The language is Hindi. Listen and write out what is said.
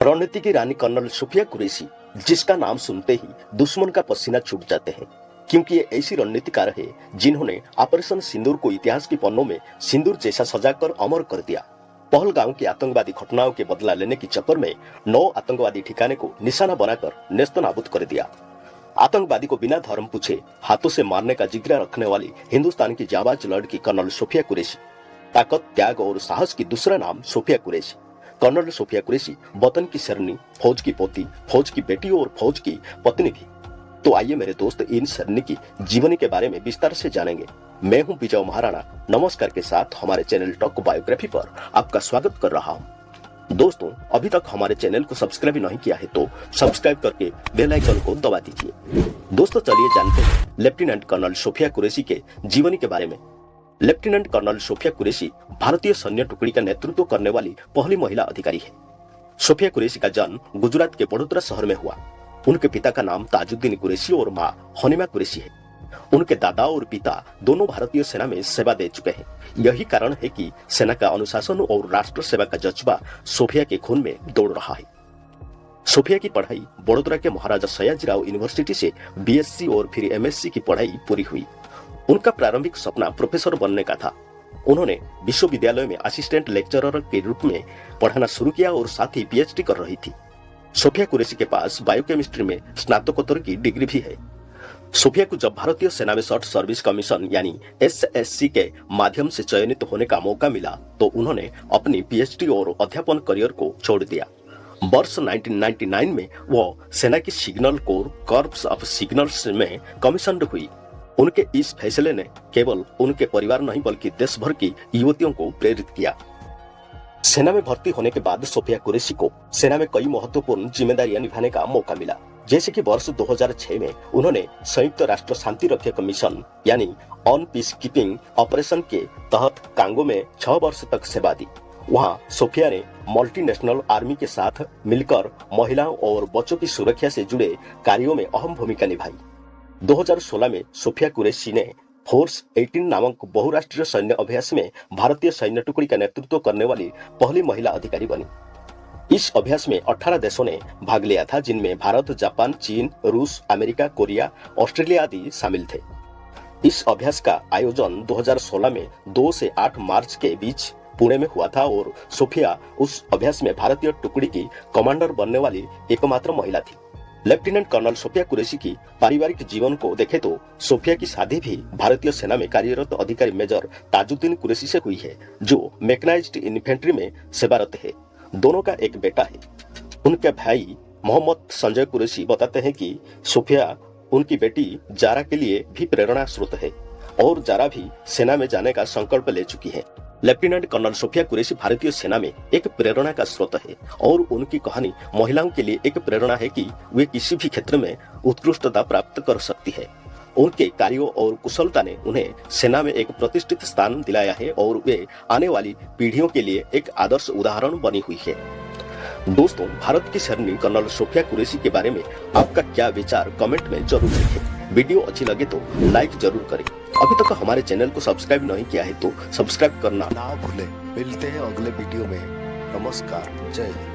रणनीति की रानी कर्नल सोफिया कुरैशी, जिसका नाम सुनते ही दुश्मन का पसीना छूट जाते हैं, क्योंकि ये ऐसी रणनीतिकार है जिन्होंने ऑपरेशन सिंदूर को इतिहास के पन्नों में सिंदूर जैसा सजाकर अमर कर दिया। पहलगांव की आतंकवादी घटनाओं के बदला लेने के चक्कर में 9 आतंकवादी ठिकाने को निशाना बनाकर नेस्तनाबूद कर दिया। आतंकवादी को बिना धर्म पूछे हाथों से मारने का जिगरा रखने वाली हिंदुस्तान की जाबाज लड़की कर्नल सोफिया कुरैशी, ताकत, त्याग और साहस की दूसरा नाम सोफिया कुरैशी। कर्नल सोफिया कुरैशी वतन की शेरनी, फौज की पोती, फौज की बेटी और फौज की पत्नी भी। तो आइए मेरे दोस्त, इन शेरनी की जीवनी के बारे में विस्तार से जानेंगे। मैं हूं विजय महाराणा, नमस्कार के साथ हमारे चैनल टॉक बायोग्राफी पर आपका स्वागत कर रहा हूं। दोस्तों, अभी तक हमारे चैनल को सब्सक्राइब नहीं किया है तो सब्सक्राइब करके बेल आइकन को दबा दीजिए। दोस्तों, चलिए जानते हैं लेफ्टिनेंट कर्नल सोफिया कुरैशी के जीवनी के बारे में। लेफ्टिनेंट कर्नल सोफिया कुरैशी भारतीय सैन्य टुकड़ी का नेतृत्व करने वाली पहली महिला अधिकारी है। सोफिया कुरैशी का जन्म गुजरात के बड़ोदरा शहर में हुआ। उनके पिता का नाम ताजुद्दीन कुरैशी और मां हनीमा कुरैशी है। उनके दादा और पिता दोनों भारतीय सेना में सेवा दे चुके हैं। यही कारण है कि सेना का अनुशासन और राष्ट्र सेवा का जज्बा सोफिया के खून में दौड़ रहा है। सोफिया की पढ़ाई बड़ोदरा के महाराजा सयाजीराव यूनिवर्सिटी से बीएससी और फिर एमएससी की पढ़ाई पूरी हुई। उनका प्रारंभिक सपना प्रोफेसर बनने का था। उन्होंने विश्वविद्यालय में असिस्टेंट लेक्चरर के रूप में पढ़ाना शुरू किया और साथ ही पीएचडी कर रही थी। सोफिया कुरैशी के पास बायोकेमिस्ट्री में स्नातकोत्तर की डिग्री भी है। सोफिया को जब भारतीय सेना में शॉर्ट सर्विस कमीशन यानी एसएससी के माध्यम से चयनित होने का मौका मिला तो उन्होंने अपनी पीएचडी और अध्यापन करियर को छोड़ दिया। वर्ष 1999 में वो सेना की signal corps corps of signals में कमीशन्ड हुई। उनके इस फैसले ने केवल उनके परिवार नहीं बल्कि देश भर की युवतियों को प्रेरित किया। सेना में भर्ती होने के बाद सोफिया कुरैशी को सेना में कई महत्वपूर्ण जिम्मेदारियां निभाने का मौका मिला। जैसे कि वर्ष 2006 में उन्होंने संयुक्त राष्ट्र शांति रक्षक मिशन यानी ऑन पीस कीपिंग ऑपरेशन के तहत कांगो में 6 वर्ष तक सेवा दी। वहां सोफिया ने मल्टीनेशनल आर्मी के साथ मिलकर महिलाओं और बच्चों की सुरक्षा से जुड़े कार्यों में अहम भूमिका निभाई। 2016 में सोफिया कुरैशी ने फोर्स 18 नामक बहुराष्ट्रीय सैन्य अभ्यास में भारतीय सैन्य टुकड़ी का नेतृत्व करने वाली पहली महिला अधिकारी बनी। इस अभ्यास में 18 देशों ने भाग लिया था, जिनमें भारत, जापान, चीन, रूस, अमेरिका, कोरिया, ऑस्ट्रेलिया आदि शामिल थे। इस अभ्यास का आयोजन 2016 में 2 से 8 मार्च के बीच पुणे में हुआ था और सोफिया उस अभ्यास में भारतीय टुकड़ी की कमांडर बनने वाली एकमात्र महिला थी। लेफ्टिनेंट कर्नल सोफिया कुरैशी की पारिवारिक जीवन को देखें तो सोफिया की शादी भी भारतीय सेना में कार्यरत अधिकारी मेजर ताजुद्दीन कुरैशी से हुई है, जो मैकेनाइज्ड इन्फेंट्री में सेवारत है। दोनों का एक बेटा है। उनके भाई मोहम्मद संजय कुरैशी बताते हैं कि सोफिया उनकी बेटी जारा के लिए भी प्रेरणा स्रोत है और जारा भी सेना में जाने का संकल्प ले चुकी है। लेफ्टिनेंट कर्नल सोफिया कुरैशी भारतीय सेना में एक प्रेरणा का स्रोत है और उनकी कहानी महिलाओं के लिए एक प्रेरणा है कि वे किसी भी क्षेत्र में उत्कृष्टता प्राप्त कर सकती है। उनके कार्यों और कुशलता ने उन्हें सेना में एक प्रतिष्ठित स्थान दिलाया है और वे आने वाली पीढ़ियों के लिए एक आदर्श उदाहरण बनी हुई है। दोस्तों, भारत की शेरनी कर्नल सोफिया कुरैशी के बारे में आपका क्या विचार कमेंट में जरूर लिखें। वीडियो अच्छी लगे तो लाइक जरूर करें। अभी तक हमारे चैनल को सब्सक्राइब नहीं किया है तो सब्सक्राइब करना ना भूलें। मिलते हैं अगले वीडियो में। नमस्कार, जय हिंद।